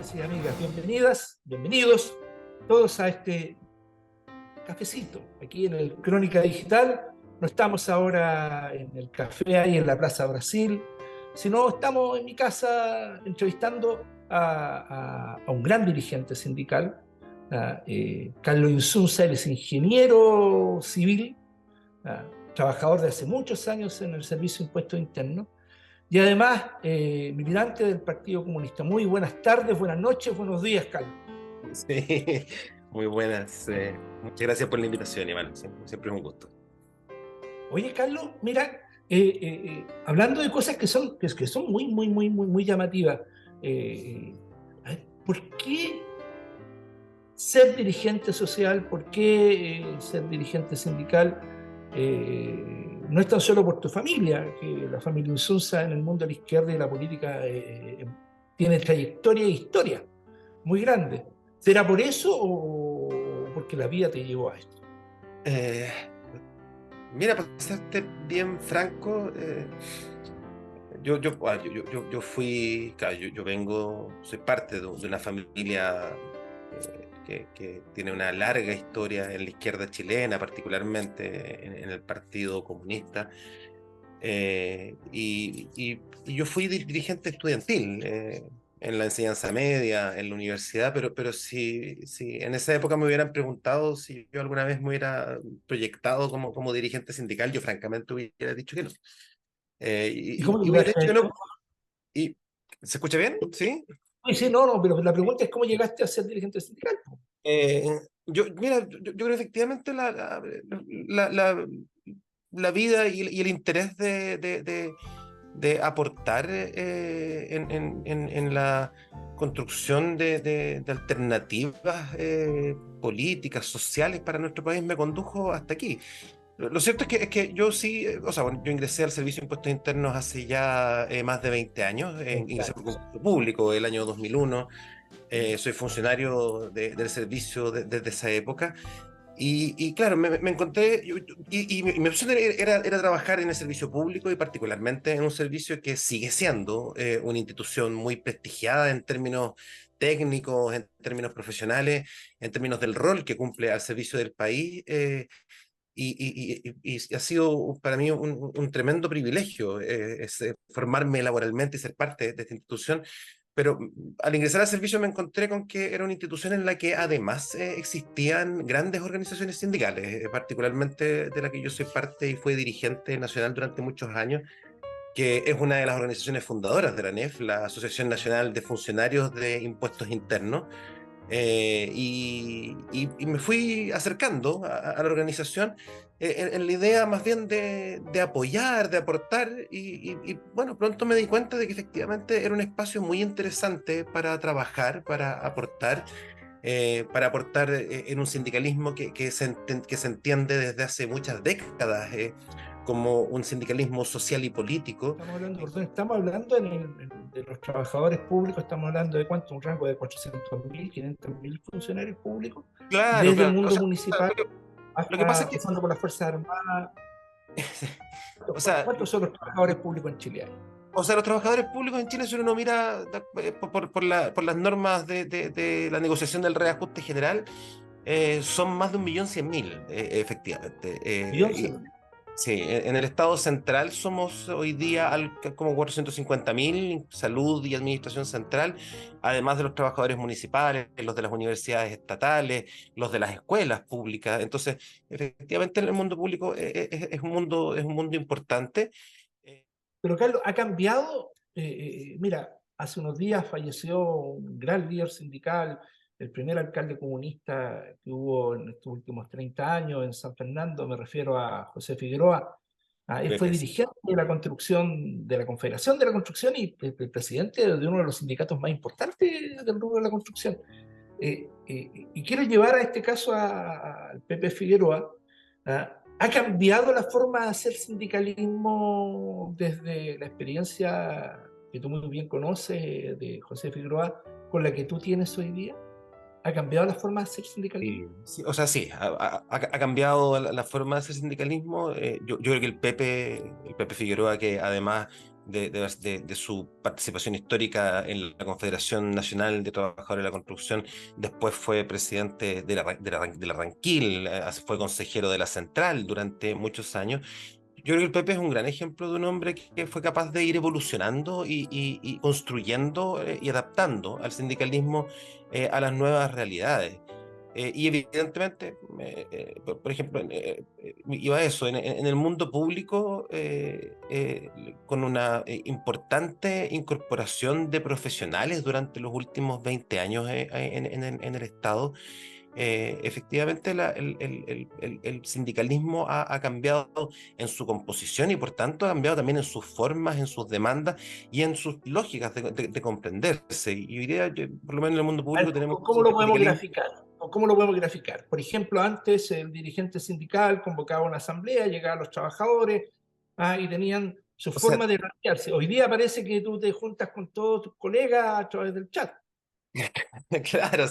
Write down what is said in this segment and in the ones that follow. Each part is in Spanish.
Amigos y amigas, bienvenidas, bienvenidos todos a este cafecito, aquí en el Crónica Digital. No estamos ahora en el café ahí en la Plaza Brasil, sino estamos en mi casa entrevistando a un gran dirigente sindical, Carlos Insunza. Él es ingeniero civil, ah, trabajador de hace muchos años en el Servicio de Impuestos Internos, y además militante del Partido Comunista. Muy buenas tardes, buenas noches, buenos días, Carlos. Sí, muy buenas. Muchas gracias por la invitación, Iván. Siempre es un gusto. Oye, Carlos, mira, hablando de cosas que son muy llamativas, a ver, ¿por qué ser dirigente social, por qué ser dirigente sindical? No es tan solo por tu familia, que la familia Insunza en el mundo de la izquierda y la política tiene trayectoria e historia muy grande. ¿Será por eso o porque la vida te llevó a esto? Eh, Mira, para serte bien franco, yo fui, claro, yo vengo, soy parte de una familia que tiene una larga historia en la izquierda chilena, particularmente en el Partido Comunista. Y yo fui dirigente estudiantil en la enseñanza media, en la universidad, pero si en esa época me hubieran preguntado si yo alguna vez me hubiera proyectado como dirigente sindical, yo francamente hubiera dicho que no. ¿Y cómo Y hubiera llegaste a dicho que no. esto? Y, ¿se escucha bien? ¿Sí? Sí, sí, no, pero la pregunta es cómo llegaste a ser dirigente sindical. Eh, Mira, yo creo que efectivamente la, la- la vida y el interés de aportar en la construcción de alternativas políticas, sociales para nuestro país me condujo hasta aquí. Lo cierto es que yo sí, o sea, bueno, yo ingresé al Servicio de Impuestos Internos hace ya más de 20 años, ingresé por concurso público el año 2001. Soy funcionario del servicio desde esa época. Y claro, me encontré, y mi opción era trabajar en el servicio público y particularmente en un servicio que sigue siendo una institución muy prestigiada en términos técnicos, en términos profesionales, en términos del rol que cumple al servicio del país. Y ha sido para mí un tremendo privilegio formarme laboralmente y ser parte de esta institución. Pero al ingresar al servicio me encontré con que era una institución en la que además existían grandes organizaciones sindicales, particularmente de la que yo soy parte y fui dirigente nacional durante muchos años, que es una de las organizaciones fundadoras de la ANEF, la Asociación Nacional de Funcionarios de Impuestos Internos. Y me fui acercando a la organización en la idea más bien de apoyar, de aportar, bueno, pronto me di cuenta de que efectivamente era un espacio muy interesante para trabajar, para aportar en un sindicalismo que se entiende desde hace muchas décadas como un sindicalismo social y político. Estamos hablando, perdón, estamos hablando de los trabajadores públicos, estamos hablando de cuánto, un rango de 400.000, 500.000 funcionarios públicos, Claro, desde el claro. O mundo sea, municipal lo que pasa hasta es que, pasando por las Fuerzas Armadas. o sea, ¿Cuántos son los trabajadores públicos en Chile? O sea, los trabajadores públicos en Chile, si uno no mira por las normas de la negociación del reajuste general, son más de 1.100.000, efectivamente. Beyoncé. Sí, en el Estado central somos hoy día como 450.000, salud y administración central, además de los trabajadores municipales, los de las universidades estatales, los de las escuelas públicas. Entonces, efectivamente, en el mundo público es un mundo importante. Eh, Pero Carlos, ha cambiado. Mira, hace unos días falleció un gran líder sindical, el primer alcalde comunista que hubo en estos últimos 30 años en San Fernando. Me refiero a José Figueroa. Él fue Pepe, sí. dirigente de la construcción, de la Confederación de la Construcción, y el presidente de uno de los sindicatos más importantes del rubro de la construcción. Y quiero llevar a este caso al Pepe Figueroa. ¿Ha cambiado la forma de hacer sindicalismo desde la experiencia que tú muy bien conoces de José Figueroa con la que tú tienes hoy día? ¿Ha cambiado la forma de hacer sindicalismo? Sí, sí, o sea, sí, ha cambiado la forma de hacer sindicalismo. Yo creo que el Pepe Figueroa, que además de su participación histórica en la Confederación Nacional de Trabajadores de la Construcción. Después fue presidente de la Ranquil, fue consejero de la Central durante muchos años. Yo creo que el Pepe es un gran ejemplo de un hombre que fue capaz de ir evolucionando y construyendo y adaptando al sindicalismo a las nuevas realidades. Y evidentemente, por ejemplo, iba a eso, en el mundo público, con una importante incorporación de profesionales durante los últimos 20 años en el Estado. Efectivamente el sindicalismo ha cambiado en su composición y por tanto ha cambiado también en sus formas, en sus demandas y en sus lógicas de comprenderse. Y hoy día, por lo menos en el mundo A público, ver, tenemos un ¿cómo lo podemos sindicalismo. graficar? ¿Cómo lo podemos graficar? Por ejemplo, antes el dirigente sindical convocaba una asamblea, llegaban los trabajadores y tenían su O sea, forma de organizarse. Hoy día parece que tú te juntas con todos tus colegas a través del chat. claro,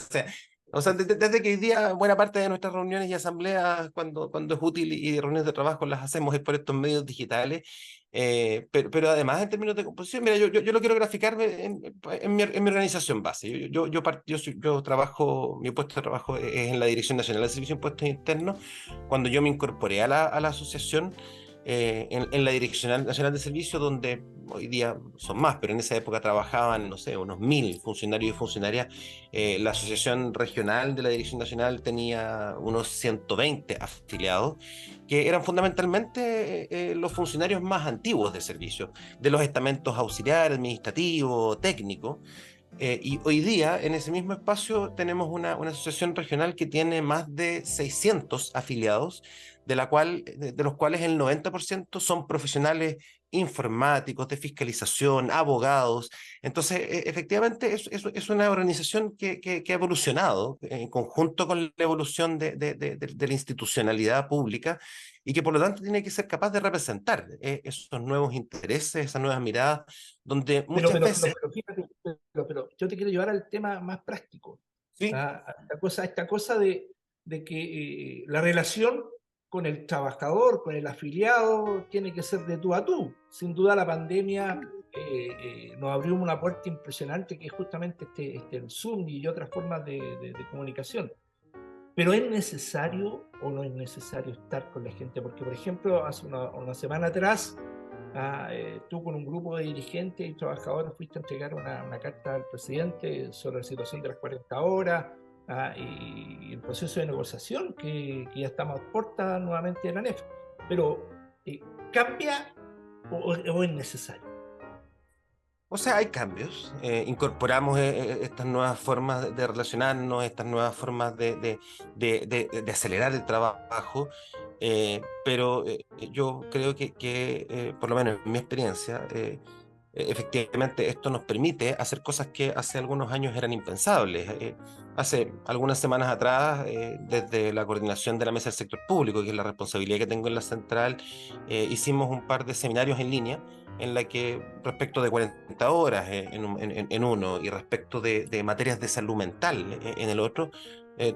o sea, desde que hoy día buena parte de nuestras reuniones y asambleas, cuando es útil y reuniones de trabajo, las hacemos es por estos medios digitales. Pero además, en términos de composición, mira, yo lo quiero graficar en mi organización base. Yo trabajo, mi puesto de trabajo es en la Dirección Nacional de Servicios de Impuestos Internos. Cuando yo me incorporé a la asociación, en la Dirección Nacional de Servicios, donde hoy día son más, pero en esa época trabajaban, no sé, unos 1000 funcionarios y funcionarias. La Asociación Regional de la Dirección Nacional tenía unos 120 afiliados, que eran fundamentalmente los funcionarios más antiguos de servicio, de los estamentos auxiliar, administrativo, técnico. Y hoy día, en ese mismo espacio, tenemos una asociación regional que tiene más de 600 afiliados, de los cuales el 90% son profesionales informáticos, de fiscalización, abogados. Entonces, efectivamente, es una organización que ha evolucionado en conjunto con la evolución de la institucionalidad pública y que por lo tanto tiene que ser capaz de representar esos nuevos intereses, esas nuevas miradas, donde Pero, muchas pero, veces. pero, pero fíjate, pero yo te quiero llevar al tema más práctico. Sí, Esta cosa de que la relación con el trabajador, con el afiliado, tiene que ser de tú a tú. Sin duda la pandemia nos abrió una puerta impresionante que es justamente el Zoom y otras formas de comunicación. Pero ¿es necesario o no es necesario estar con la gente? Porque, por ejemplo, hace una semana atrás, tú con un grupo de dirigentes y trabajadores fuiste a entregar una carta al presidente sobre la situación de las 40 horas y el proceso de negociación que ya estamos a puertas nuevamente de la NEF. Pero, ¿cambia o es necesario? o sea, hay cambios. Incorporamos estas nuevas formas de relacionarnos, estas nuevas formas de acelerar el trabajo, pero yo creo que por lo menos en mi experiencia, efectivamente esto nos permite hacer cosas que hace algunos años eran impensables. Hace algunas semanas atrás, desde la coordinación de la Mesa del Sector Público, que es la responsabilidad que tengo en la central, hicimos un par de seminarios en línea en la que respecto de 40 horas en uno y respecto de materias de salud mental en el otro,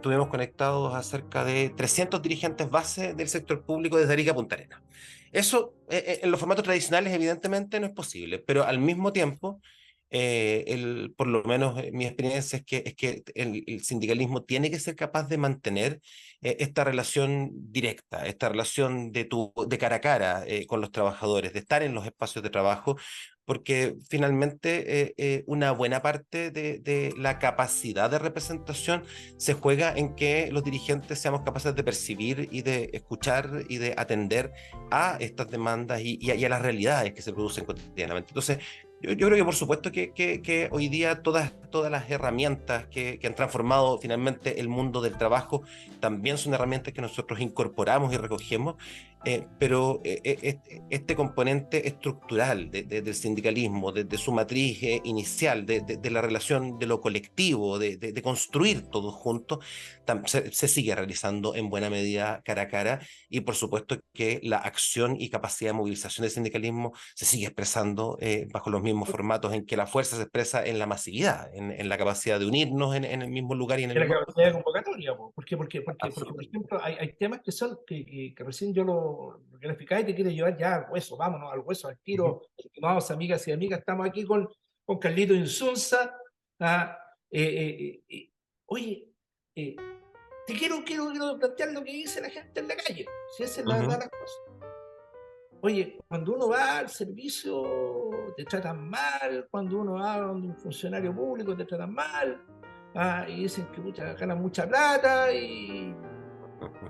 tuvimos conectados a cerca de 300 dirigentes base del sector público desde Arica a Punta Arenas. Eso en los formatos tradicionales evidentemente no es posible, pero al mismo tiempo, por lo menos mi experiencia es que el sindicalismo tiene que ser capaz de mantener esta relación directa, esta relación de cara a cara con los trabajadores, de estar en los espacios de trabajo, porque finalmente una buena parte de la capacidad de representación se juega en que los dirigentes seamos capaces de percibir y de escuchar y de atender a estas demandas y a las realidades que se producen cotidianamente. Entonces, yo creo que por supuesto que hoy día todas las herramientas que han transformado finalmente el mundo del trabajo también son herramientas que nosotros incorporamos y recogemos, pero este componente estructural del sindicalismo, de su matriz inicial, de la relación de lo colectivo, de construir todo junto, se sigue realizando en buena medida cara a cara y por supuesto que la acción y capacidad de movilización del sindicalismo se sigue expresando bajo los mismos formatos en que la fuerza se expresa en la masividad, en la capacidad de unirnos en el mismo lugar y en el De la mismo capacidad de espacio. convocatoria, po. Porque, por Absolutamente. ejemplo, hay temas que son que recién yo lo planificás y te quieres llevar ya al hueso, vámonos al hueso, al tiro, estimados amigas y amigas, estamos aquí con Carlito Insunza. Ah, oye, te quiero plantear lo que dice la gente en la calle, si esa es la verdad de las cosas. Oye, cuando uno va al servicio te tratan mal, cuando uno va donde un funcionario público te tratan mal, y dicen que ganan mucha plata y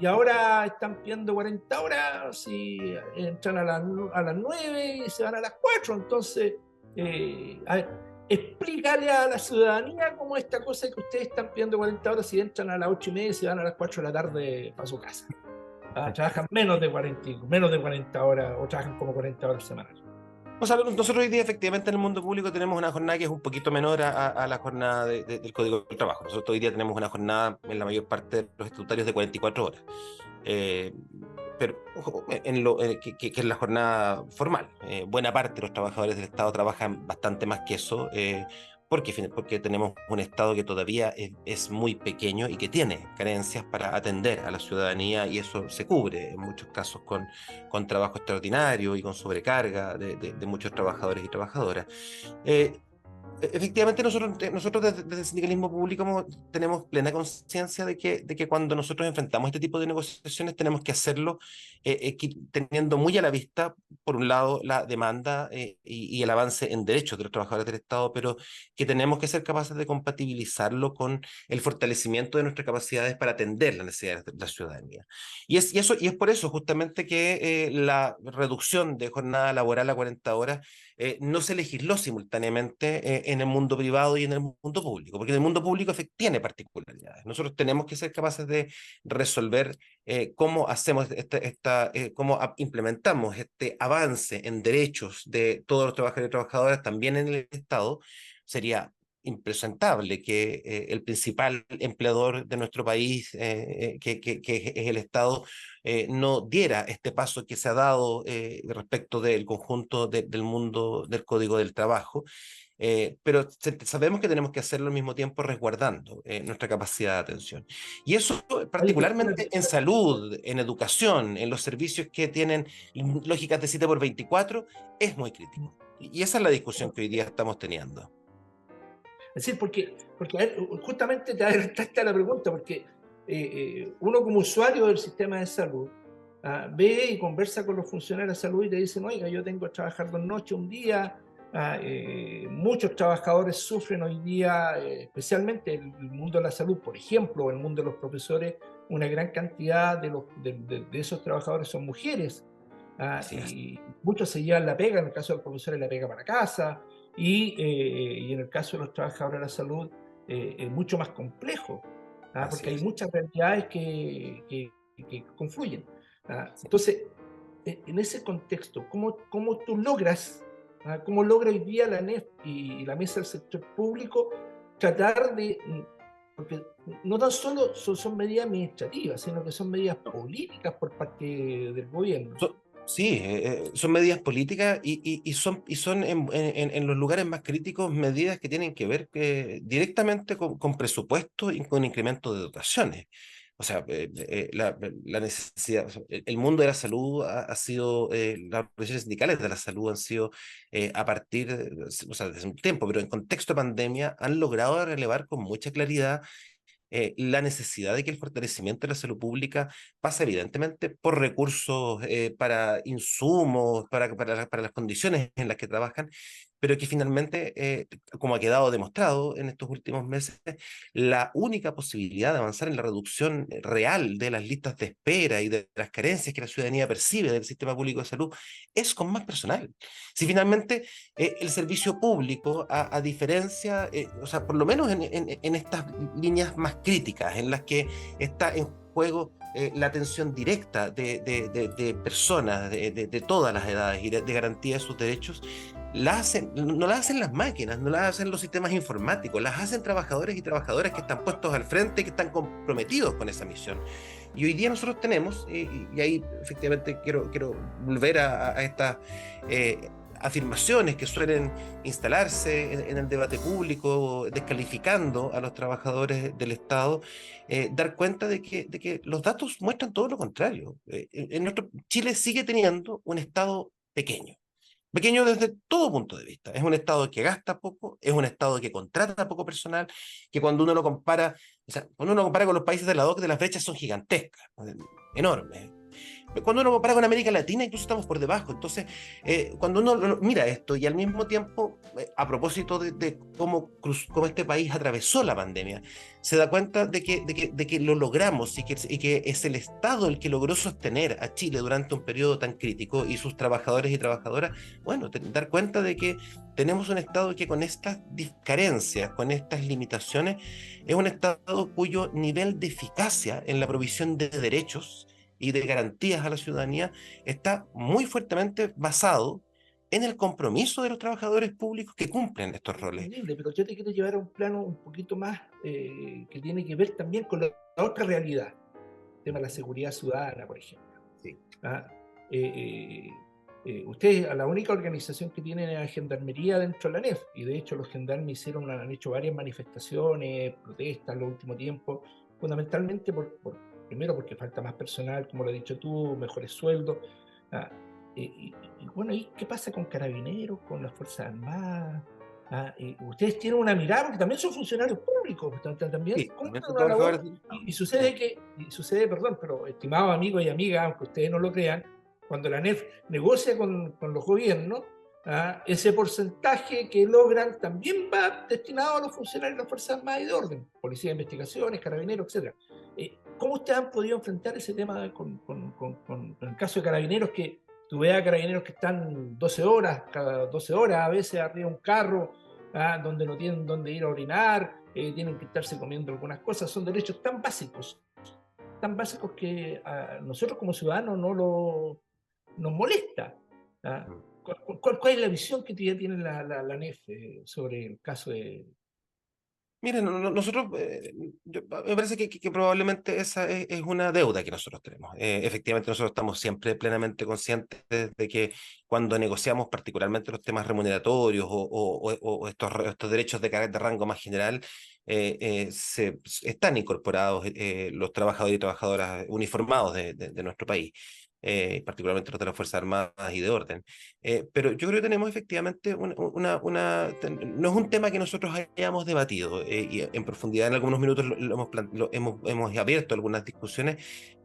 ahora están pidiendo 40 horas y entran a las 9 y se van a las 4. Entonces, a ver, explícale a la ciudadanía cómo esta cosa que ustedes están pidiendo 40 horas y entran a las 8:30 y se van a las 4 de la tarde para su casa. Trabajan menos de 40 horas o trabajan como 40 horas semanales. O sea, nosotros hoy día efectivamente en el mundo público tenemos una jornada que es un poquito menor a la jornada del Código del Trabajo. Nosotros hoy día tenemos una jornada en la mayor parte de los estatutarios de 44 horas. Pero ojo, que es la jornada formal. Buena parte de los trabajadores del Estado trabajan bastante más que eso, porque tenemos un Estado que todavía es muy pequeño y que tiene carencias para atender a la ciudadanía, y eso se cubre en muchos casos con trabajo extraordinario y con sobrecarga de muchos trabajadores y trabajadoras. Efectivamente, nosotros desde el sindicalismo público tenemos plena conciencia de que cuando nosotros enfrentamos este tipo de negociaciones tenemos que hacerlo teniendo muy a la vista, por un lado, la demanda y el avance en derechos de los trabajadores del Estado, pero que tenemos que ser capaces de compatibilizarlo con el fortalecimiento de nuestras capacidades para atender las necesidades de la ciudadanía. Y es por eso justamente que la reducción de jornada laboral a 40 horas no se legisló simultáneamente en el mundo privado y en el mundo público, porque en el mundo público tiene particularidades. Nosotros tenemos que ser capaces de resolver cómo hacemos cómo implementamos este avance en derechos de todos los trabajadores y trabajadoras también en el Estado. Sería impresentable que el principal empleador de nuestro país, que es el Estado, no diera este paso que se ha dado respecto del conjunto del mundo del Código del Trabajo. Pero sabemos que tenemos que hacerlo al mismo tiempo resguardando nuestra capacidad de atención. Y eso particularmente en salud, en educación, en los servicios que tienen lógicas de 7x24, es muy crítico. Y esa es la discusión que hoy día estamos teniendo. Es decir, porque a ver, justamente te adelantaste a la pregunta, porque uno como usuario del sistema de salud ve y conversa con los funcionarios de salud y te dicen, oiga, yo tengo que trabajar 2 noches, un día. Muchos trabajadores sufren hoy día, especialmente en el mundo de la salud, por ejemplo, en el mundo de los profesores, una gran cantidad de esos trabajadores son mujeres. Y muchos se llevan la pega, en el caso de los profesores la pega para casa, y en el caso de los trabajadores de la salud es mucho más complejo, porque hay muchas realidades que confluyen. Entonces, en ese contexto, ¿cómo tú logras, cómo logra hoy día la ANEF y la Mesa del Sector Público tratar de, porque no tan solo son medidas administrativas, sino que son medidas políticas por parte del gobierno? Sí, son medidas políticas y son en los lugares más críticos medidas que tienen que ver directamente con presupuesto y con incremento de dotaciones. O sea, la necesidad, o sea, el mundo de la salud ha sido, las organizaciones sindicales de la salud han sido, a partir, o sea, desde un tiempo, pero en contexto de pandemia, han logrado relevar con mucha claridad la necesidad de que el fortalecimiento de la salud pública pasa evidentemente por recursos para insumos, para las condiciones en las que trabajan, pero que finalmente, como ha quedado demostrado en estos últimos meses, la única posibilidad de avanzar en la reducción real de las listas de espera y de las carencias que la ciudadanía percibe del sistema público de salud es con más personal. Si finalmente el servicio público, a diferencia, o sea, por lo menos en estas líneas más críticas, en las que está en juego la atención directa de personas de todas las edades y de garantía de sus derechos, no las hacen las máquinas, no las hacen los sistemas informáticos, las hacen trabajadores y trabajadoras que están puestos al frente y que están comprometidos con esa misión. Y hoy día nosotros tenemos, y ahí efectivamente quiero volver a esta afirmaciones que suelen instalarse en el debate público, descalificando a los trabajadores del Estado, dar cuenta de que los datos muestran todo lo contrario. Chile sigue teniendo un Estado pequeño. Pequeño desde todo punto de vista. Es un Estado que gasta poco, es un Estado que contrata poco personal, que cuando uno lo compara, o sea, cuando uno lo compara con los países de la OCDE, las brechas son gigantescas, enormes. Cuando uno compara con América Latina, incluso estamos por debajo. Entonces, cuando uno mira esto y al mismo tiempo, a propósito de cómo este país atravesó la pandemia, se da cuenta de que lo logramos y que es el Estado el que logró sostener a Chile durante un periodo tan crítico y sus trabajadores y trabajadoras, bueno, dar cuenta de que tenemos un Estado que con estas carencias, con estas limitaciones, es un Estado cuyo nivel de eficacia en la provisión de derechos y de garantías a la ciudadanía está muy fuertemente basado en el compromiso de los trabajadores públicos que cumplen estos roles. Entendible, pero yo te quiero llevar a un plano un poquito más que tiene que ver también con la otra realidad, el tema de la seguridad ciudadana, por ejemplo. Sí. Ustedes, la única organización que tienen es la Gendarmería dentro de la NEF, y de hecho los gendarmes han hecho varias manifestaciones, protestas en los últimos tiempos, fundamentalmente primero porque falta más personal, como lo has dicho tú, mejores sueldos. Y bueno, ¿y qué pasa con Carabineros, con las Fuerzas Armadas? Ustedes tienen una mirada, porque también son funcionarios públicos, también, Sí, ¿cómo también están son una labor? trabajadores. Sucede, perdón, pero estimados amigos y amigas, aunque ustedes no lo crean, cuando la NEF negocia con los gobiernos, ese porcentaje que logran también va destinado a los funcionarios de las Fuerzas Armadas y de orden, Policía de Investigaciones, Carabineros, etc. ¿Cómo ustedes han podido enfrentar ese tema con el caso de Carabineros, que tú veas a Carabineros que están 12 horas, cada 12 horas a veces arriba de un carro, donde no tienen dónde ir a orinar, tienen que estarse comiendo algunas cosas? Son derechos tan básicos que a nosotros como ciudadanos nos molesta. ¿Cuál es la visión que tiene la NEF sobre el caso de... Miren, nosotros, me parece que probablemente esa es una deuda que nosotros tenemos. Efectivamente, nosotros estamos siempre plenamente conscientes de que cuando negociamos particularmente los temas remuneratorios o estos derechos de rango más general, están incorporados los trabajadores y trabajadoras uniformados de nuestro país. Particularmente los de las Fuerzas Armadas y de orden. Pero yo creo que tenemos efectivamente no es un tema que nosotros hayamos debatido y en profundidad en algunos minutos hemos abierto algunas discusiones,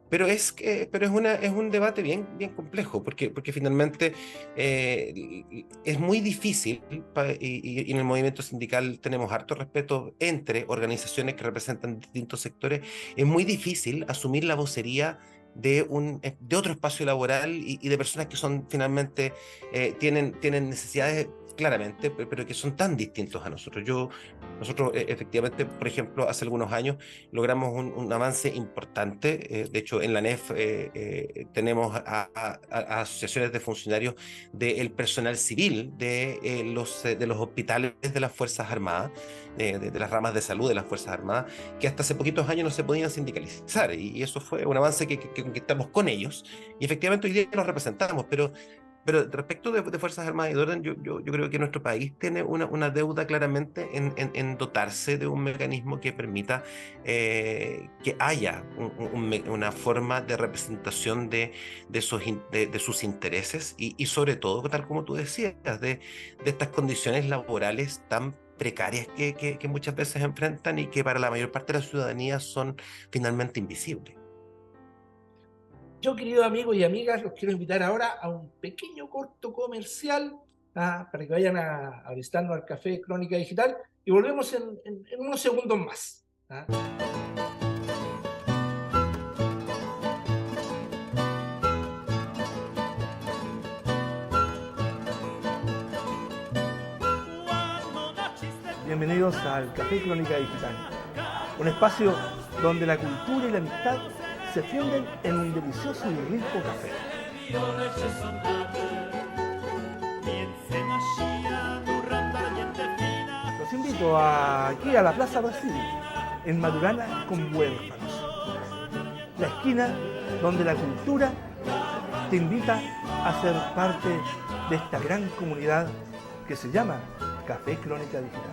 pero es un debate bien complejo, porque finalmente es muy difícil, y en el movimiento sindical tenemos harto respeto entre organizaciones que representan distintos sectores, es muy difícil asumir la vocería de otro espacio laboral y de personas que son finalmente, tienen necesidades claramente, pero que son tan distintos a nosotros. Nosotros efectivamente, por ejemplo, hace algunos años logramos un avance importante. De hecho, en la NEF tenemos a asociaciones de funcionarios del personal civil de los hospitales de las Fuerzas Armadas, de las ramas de salud de las Fuerzas Armadas, que hasta hace poquitos años no se podían sindicalizar, y eso fue un avance que conquistamos con ellos, y efectivamente hoy día los representamos, pero respecto de Fuerzas Armadas y de Orden, yo creo que nuestro país tiene una deuda claramente en dotarse de un mecanismo que permita que haya una forma de representación de sus intereses y sobre todo, tal como tú decías, de estas condiciones laborales tan precarias que muchas veces enfrentan y que para la mayor parte de la ciudadanía son finalmente invisibles. Yo, queridos amigos y amigas, los quiero invitar ahora a un pequeño corto comercial, para que vayan a visitarnos al Café Crónica Digital, y volvemos en unos segundos más. Bienvenidos al Café Crónica Digital, un espacio donde la cultura y la amistad se funden en un delicioso y rico café. Los invito aquí a la Plaza Brasil, en Madurana con Huérfanos, la esquina donde la cultura te invita a ser parte de esta gran comunidad que se llama Café Crónica Digital.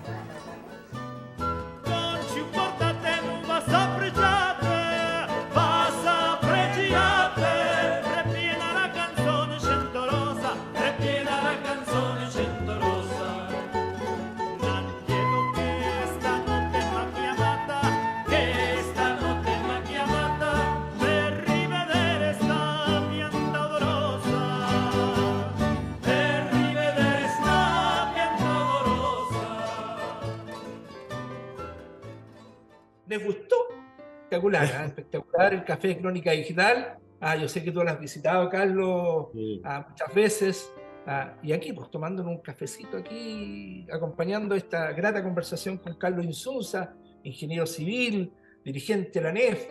¿Les gustó? Espectacular, ¿eh? Espectacular el Café de Crónica Digital. Yo sé que tú lo has visitado, Carlos, Sí. muchas veces. Y aquí, pues tomándonos un cafecito aquí, acompañando esta grata conversación con Carlos Insunza, ingeniero civil, dirigente de la ANEF,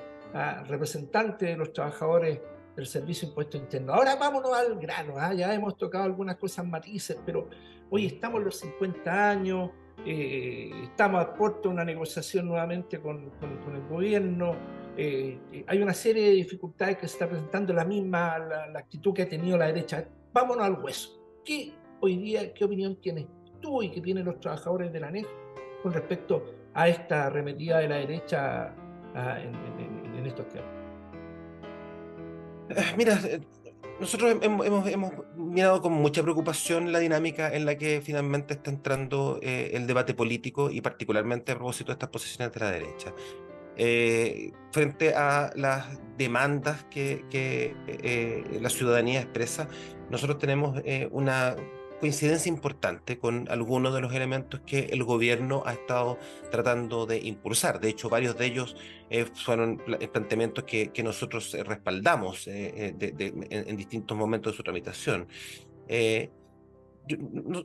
representante de los trabajadores del Servicio de Impuesto Interno. Ahora vámonos al grano, ya hemos tocado algunas cosas matices, pero hoy estamos en los 50 años, estamos a puerto de una negociación nuevamente con el gobierno. Hay una serie de dificultades que se está presentando, la actitud que ha tenido la derecha. Vámonos al hueso. ¿Qué opinión tienes tú y qué tienen los trabajadores de la ANEF con respecto a esta arremetida de la derecha en estos temas? Mira, nosotros hemos mirado con mucha preocupación la dinámica en la que finalmente está entrando el debate político y particularmente a propósito de estas posiciones de la derecha. Frente a las demandas que la ciudadanía expresa, nosotros tenemos una coincidencia importante con algunos de los elementos que el gobierno ha estado tratando de impulsar. De hecho, varios de ellos fueron planteamientos que nosotros respaldamos en distintos momentos de su tramitación.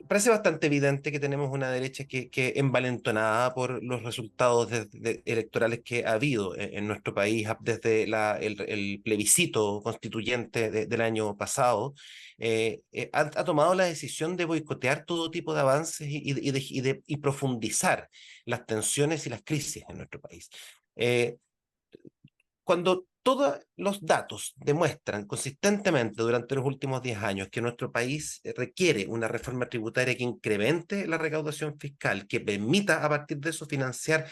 Parece bastante evidente que tenemos una derecha que envalentonada por los resultados electorales que ha habido en nuestro país desde el plebiscito constituyente del año pasado, ha tomado la decisión de boicotear todo tipo de avances y profundizar las tensiones y las crisis en nuestro país. Cuando todos los datos demuestran consistentemente durante los últimos 10 años que nuestro país requiere una reforma tributaria que incremente la recaudación fiscal, que permita a partir de eso financiar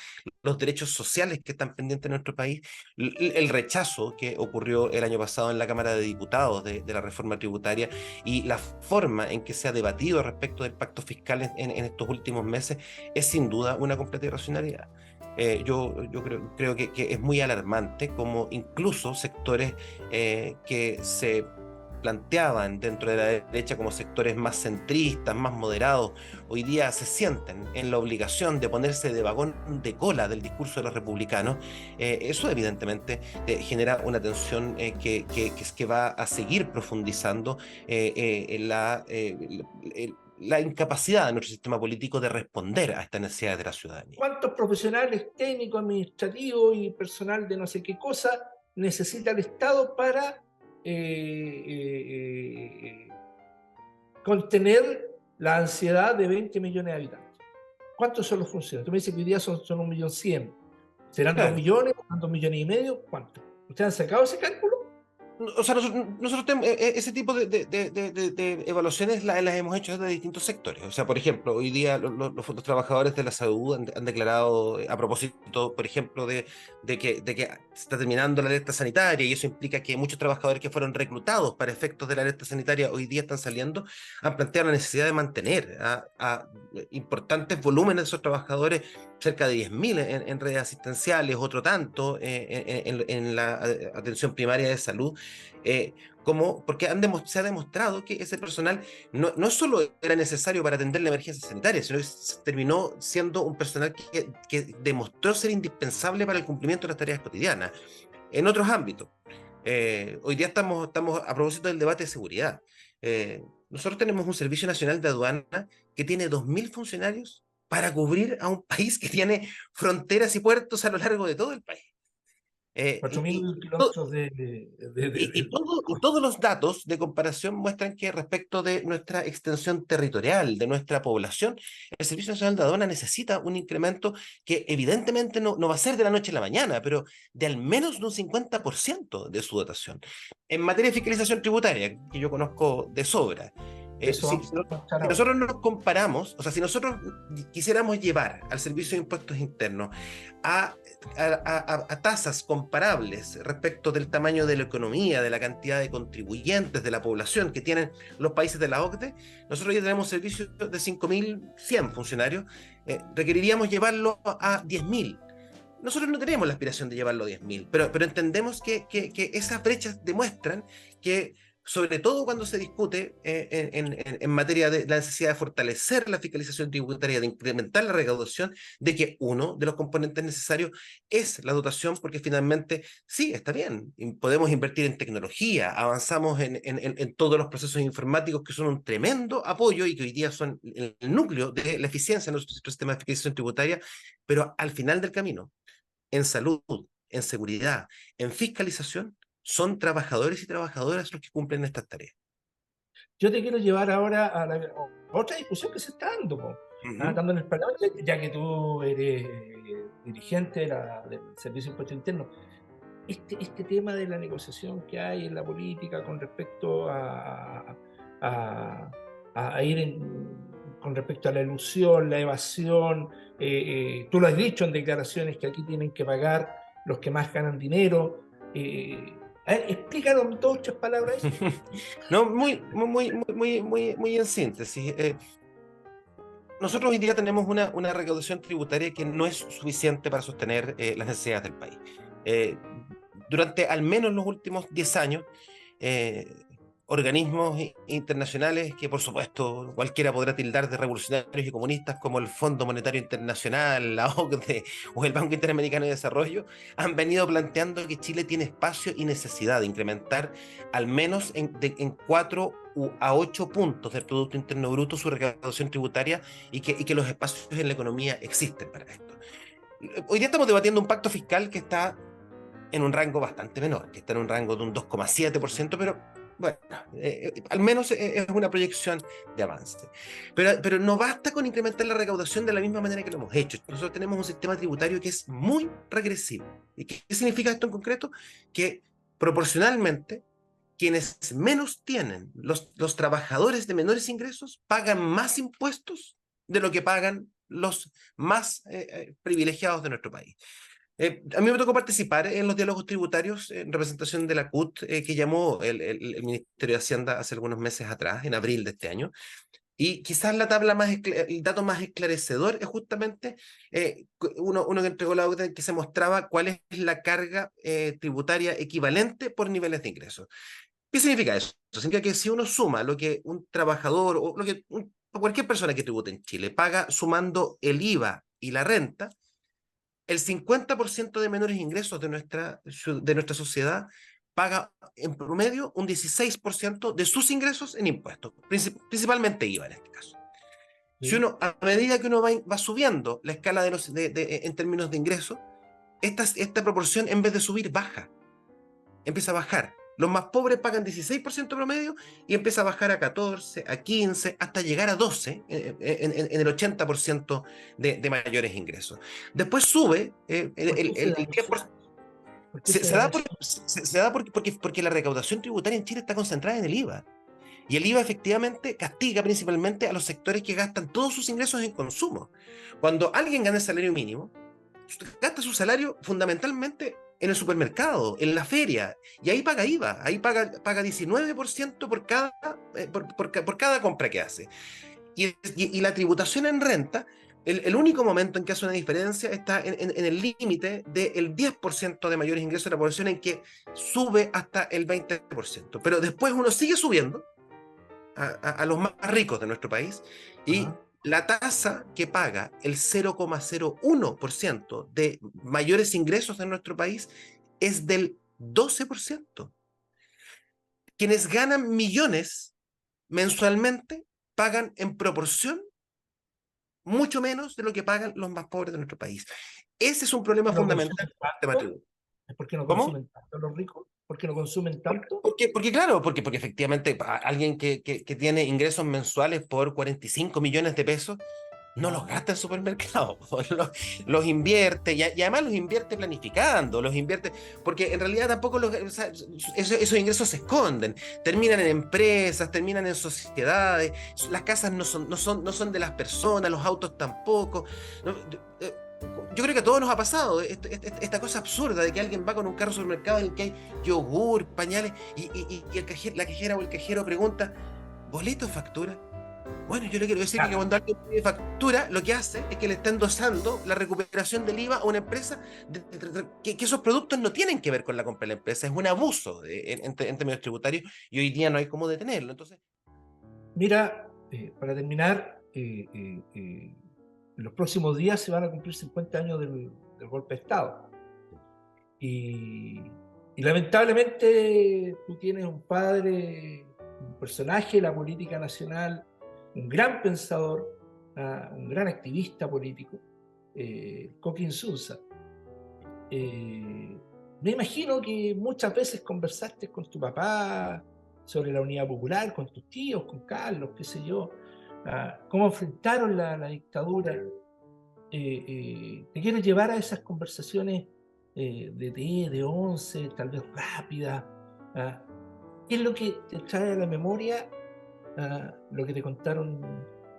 los derechos sociales que están pendientes en nuestro país, el rechazo que ocurrió el año pasado en la Cámara de Diputados de la reforma tributaria y la forma en que se ha debatido respecto del pacto fiscal en estos últimos meses es sin duda una completa irracionalidad. Yo creo que es muy alarmante como incluso sectores que se planteaban dentro de la derecha como sectores más centristas, más moderados, hoy día se sienten en la obligación de ponerse de vagón de cola del discurso de los republicanos. Eso evidentemente genera una tensión que va a seguir profundizando la incapacidad de nuestro sistema político de responder a estas necesidades de la ciudadanía. ¿Cuántos profesionales técnicos, administrativos y personal de no sé qué cosa necesita el Estado para contener la ansiedad de 20 millones de habitantes? ¿Cuántos son los funcionarios? Tú me dices que hoy día son 1.100.000. ¿Serán Claro. 2 millones? ¿Serán 2,5 millones? ¿Cuánto? ¿Ustedes han sacado ese cálculo? O sea, nosotros tenemos ese tipo de evaluaciones las hemos hecho desde distintos sectores. O sea, por ejemplo, hoy día los trabajadores de la salud han declarado, a propósito, por ejemplo, de que se está terminando la alerta sanitaria, y eso implica que muchos trabajadores que fueron reclutados para efectos de la alerta sanitaria hoy día están saliendo, han planteado la necesidad de mantener a importantes volúmenes de esos trabajadores, cerca de 10.000 en redes asistenciales, otro tanto en la atención primaria de salud. Porque se ha demostrado que ese personal no solo era necesario para atender la emergencia sanitaria, sino que terminó siendo un personal que demostró ser indispensable para el cumplimiento de las tareas cotidianas. En otros ámbitos, hoy día estamos a propósito del debate de seguridad. Nosotros tenemos un Servicio Nacional de Aduana que tiene 2.000 funcionarios para cubrir a un país que tiene fronteras y puertos a lo largo de todo el país. 4.000 kilómetros Todos los datos de comparación muestran que respecto de nuestra extensión territorial, de nuestra población, el Servicio Nacional de Aduana necesita un incremento que evidentemente no va a ser de la noche a la mañana, pero de al menos de un 50% de su dotación. En materia de fiscalización tributaria, que yo conozco de sobra, Eso Si, vamos a escuchar si ahora. nosotros nos comparamos, o sea, si nosotros quisiéramos llevar al Servicio de Impuestos Internos a, a tasas comparables respecto del tamaño de la economía, de la cantidad de contribuyentes, de la población que tienen los países de la OCDE, nosotros ya tenemos servicios de 5.100 funcionarios, requeriríamos llevarlo a 10.000. Nosotros no tenemos la aspiración de llevarlo a 10.000, pero entendemos que esas brechas demuestran que, sobre todo cuando se discute en materia de la necesidad de fortalecer la fiscalización tributaria, de incrementar la recaudación, de que uno de los componentes necesarios es la dotación, porque finalmente sí, está bien, podemos invertir en tecnología, avanzamos en todos los procesos informáticos que son un tremendo apoyo y que hoy día son el núcleo de la eficiencia en nuestro sistema de fiscalización tributaria, pero al final del camino, en salud, en seguridad, en fiscalización, son trabajadores y trabajadoras los que cumplen estas tareas. Yo te quiero llevar ahora a otra discusión que se está dando, po. Tanto en el Parlamento, ya que tú eres dirigente del Servicio de Impuestos Internos. Este tema de la negociación que hay en la política con respecto a ir con respecto a la ilusión, la evasión, tú lo has dicho en declaraciones que aquí tienen que pagar los que más ganan dinero. A ver, explícanos en 2 o 3 palabras eso. No, muy en síntesis. Nosotros hoy día tenemos una recaudación tributaria que no es suficiente para sostener las necesidades del país. Durante al menos los últimos 10 años, eh, organismos internacionales que, por supuesto, cualquiera podrá tildar de revolucionarios y comunistas, como el Fondo Monetario Internacional, la OCDE o el Banco Interamericano de Desarrollo, han venido planteando que Chile tiene espacio y necesidad de incrementar al menos en 4 a 8 puntos del Producto Interno Bruto su recaudación tributaria, y que los espacios en la economía existen para esto. Hoy día estamos debatiendo un pacto fiscal que está en un rango bastante menor, que está en un rango de un 2,7%, pero bueno, al menos es una proyección de avance. Pero no basta con incrementar la recaudación de la misma manera que lo hemos hecho. Nosotros tenemos un sistema tributario que es muy regresivo. ¿Y qué significa esto en concreto? Que proporcionalmente quienes menos tienen, los trabajadores de menores ingresos, pagan más impuestos de lo que pagan los más privilegiados de nuestro país. A mí me tocó participar en los diálogos tributarios en representación de la CUT, que llamó el Ministerio de Hacienda hace algunos meses atrás, en abril de este año. Y quizás el dato más esclarecedor es justamente uno que entregó la OCDE, que se mostraba cuál es la carga tributaria equivalente por niveles de ingresos. ¿Qué significa eso? Significa que si uno suma lo que un trabajador o lo que cualquier persona que tribute en Chile paga sumando el IVA y la renta, el 50% de menores ingresos de nuestra sociedad paga en promedio un 16% de sus ingresos en impuestos, principalmente IVA en este caso. Si Sí. uno, a medida que uno va subiendo la escala en términos de ingresos, esta proporción, en vez de subir, baja, empieza a bajar. Los más pobres pagan 16% promedio y empieza a bajar a 14, a 15, hasta llegar a 12 en el 80% de mayores ingresos. Después sube ¿Por qué se el da eso? 10%. ¿Por qué Se, se se da da, eso? se da porque la recaudación tributaria en Chile está concentrada en el IVA. Y el IVA efectivamente castiga principalmente a los sectores que gastan todos sus ingresos en consumo. Cuando alguien gana el salario mínimo, gasta su salario fundamentalmente en el supermercado, en la feria, y ahí paga IVA, ahí paga 19% por cada compra que hace. Y la tributación en renta, el único momento en que hace una diferencia está en el límite del 10% de mayores ingresos de la población, en que sube hasta el 20%. Pero después uno sigue subiendo a los más ricos de nuestro país, y Ajá. la tasa que paga el 0,01% de mayores ingresos de nuestro país es del 12%. Quienes ganan millones mensualmente pagan en proporción mucho menos de lo que pagan los más pobres de nuestro país. Ese es un problema ¿No fundamental consumen del sistema tanto? tributario. ¿Es porque no ¿Cómo? consumen tanto los ricos? ¿Porque no consumen tanto? Claro, porque efectivamente alguien que tiene ingresos mensuales por 45 millones de pesos no los gasta en supermercados, los invierte y además los invierte planificando, los invierte, porque en realidad tampoco o sea, esos ingresos se esconden, terminan en empresas, terminan en sociedades, las casas no son de las personas, los autos tampoco. No, yo creo que a todos nos ha pasado esta cosa absurda de que alguien va con un carro al supermercado en el que hay yogur, pañales, y la cajera o el cajero pregunta, ¿boleto o factura? Bueno, yo le quiero decir que Claro. cuando alguien pide factura, lo que hace es que le está endosando la recuperación del IVA a una empresa que esos productos no tienen que ver con la compra de la empresa, es un abuso en términos tributarios y hoy día no hay cómo detenerlo. Entonces, Mira, para terminar, en los próximos días se van a cumplir 50 años del golpe de Estado. Y, y lamentablemente tú tienes un padre, un personaje de la política nacional, un gran pensador, un gran activista político, Coqui Insulza. Me imagino que muchas veces conversaste con tu papá sobre la Unidad Popular, con tus tíos, con Carlos, qué sé yo, cómo enfrentaron la dictadura. ¿Te quieres llevar a esas conversaciones de 10, de 11, tal vez rápidas? ah, ¿Qué es lo que te trae a la memoria lo que te contaron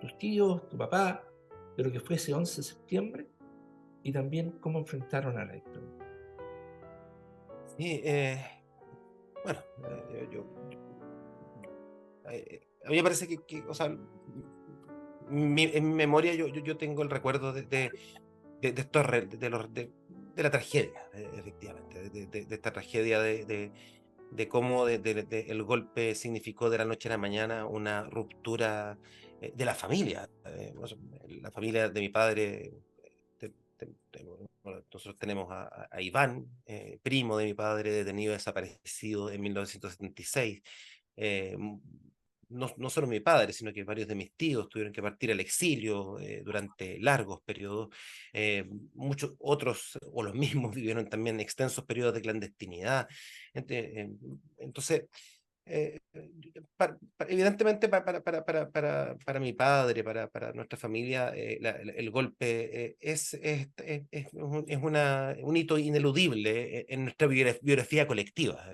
tus tíos, tu papá, de lo que fue ese 11 de septiembre y también cómo enfrentaron a la dictadura? sí, bueno, a mí me parece o sea, en mi memoria yo tengo el recuerdo de estos de la tragedia, efectivamente, de esta tragedia de cómo el golpe significó de la noche a la mañana una ruptura de la familia. O sea, la familia de mi padre, bueno, nosotros tenemos a Iván, primo de mi padre, detenido desaparecido en 1976. Eh, no solo mi padre, sino que varios de mis tíos tuvieron que partir al exilio durante largos periodos. Muchos otros, o los mismos, vivieron también extensos periodos de clandestinidad. Entonces, evidentemente para mi padre, para nuestra familia, el golpe un hito ineludible en nuestra biografía colectiva.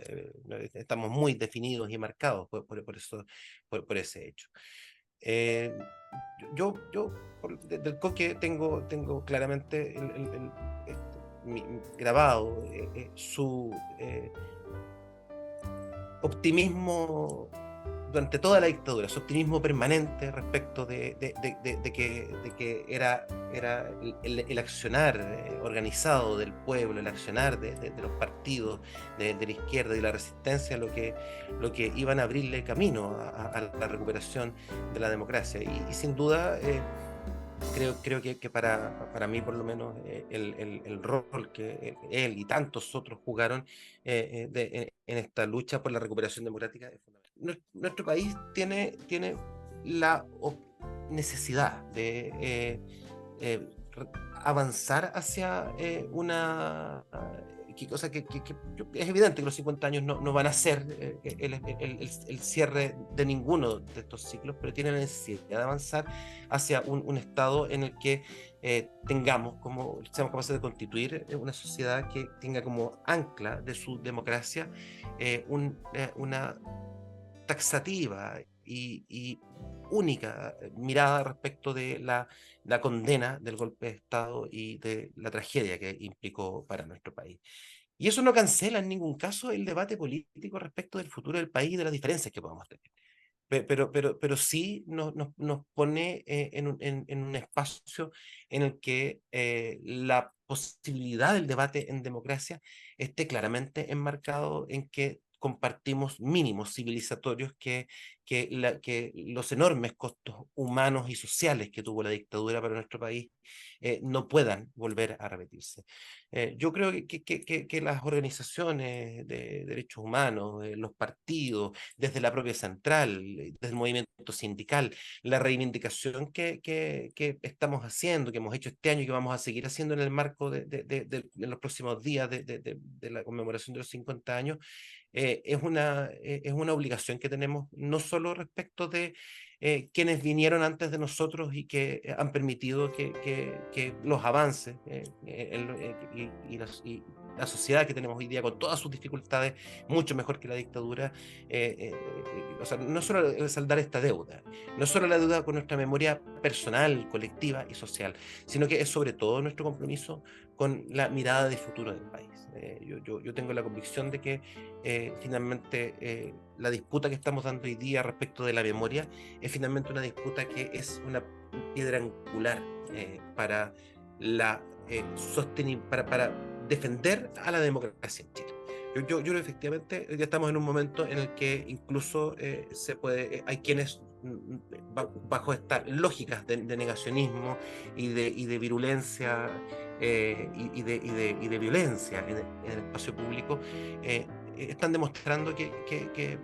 Estamos muy definidos y marcados por eso, por ese hecho. Eh, del Coque tengo claramente grabado su optimismo durante toda la dictadura, su optimismo permanente respecto de que era el accionar organizado del pueblo, el accionar de los partidos de la izquierda y la resistencia lo que iban a abrirle camino a la recuperación de la democracia. Y sin duda, creo que para mí, por lo menos, el rol que él y tantos otros jugaron en esta lucha por la recuperación democrática es fundamental. Nuestro país tiene la necesidad de eh, avanzar hacia una cosa es evidente que los 50 años no van a ser el cierre de ninguno de estos ciclos, pero tiene la necesidad de avanzar hacia un estado en el que seamos capaces de constituir una sociedad que tenga como ancla de su democracia una taxativa y única mirada respecto de la condena del golpe de Estado y de la tragedia que implicó para nuestro país. Y eso no cancela en ningún caso el debate político respecto del futuro del país y de las diferencias que podamos tener. Pero sí nos pone en un espacio en el que la posibilidad del debate en democracia esté claramente enmarcado en que compartimos mínimos civilizatorios que los enormes costos humanos y sociales que tuvo la dictadura para nuestro país no puedan volver a repetirse. Yo creo que las organizaciones de derechos humanos, los partidos, desde la propia central, desde el movimiento sindical, la reivindicación que estamos haciendo, que hemos hecho este año y que vamos a seguir haciendo en el marco de los próximos días de la conmemoración de los 50 años, es una obligación que tenemos no solo respecto de quienes vinieron antes de nosotros y que han permitido que los avances y la sociedad que tenemos hoy día, con todas sus dificultades, mucho mejor que la dictadura. O sea, no solo el saldar esta deuda, no solo la deuda con nuestra memoria personal, colectiva y social, sino que es sobre todo nuestro compromiso con la mirada de futuro del país. Yo tengo la convicción de que finalmente la disputa que estamos dando hoy día respecto de la memoria es finalmente una disputa que es una piedra angular para para defender a la democracia en Chile. Yo creo que efectivamente ya estamos en un momento en el que incluso hay quienes bajo estas lógicas de negacionismo y de virulencia y de violencia en el espacio público, están demostrando que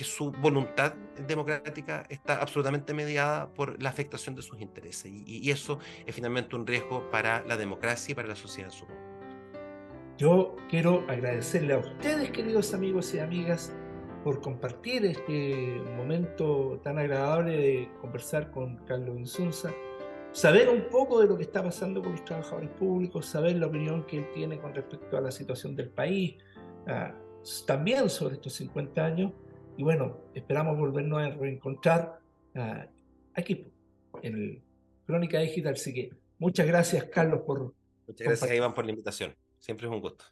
su voluntad democrática está absolutamente mediada por la afectación de sus intereses. Y eso es finalmente un riesgo para la democracia y para la sociedad en su conjunto. Yo quiero agradecerle a ustedes, queridos amigos y amigas, por compartir este momento tan agradable de conversar con Carlos Insunza, saber un poco de lo que está pasando con los trabajadores públicos, saber la opinión que él tiene con respecto a la situación del país, ah, también sobre estos 50 años. Y bueno, esperamos volvernos a reencontrar aquí en el Crónica Digital. Así que muchas gracias, Carlos, por Muchas gracias, compartir. Iván, por la invitación. Siempre es un gusto.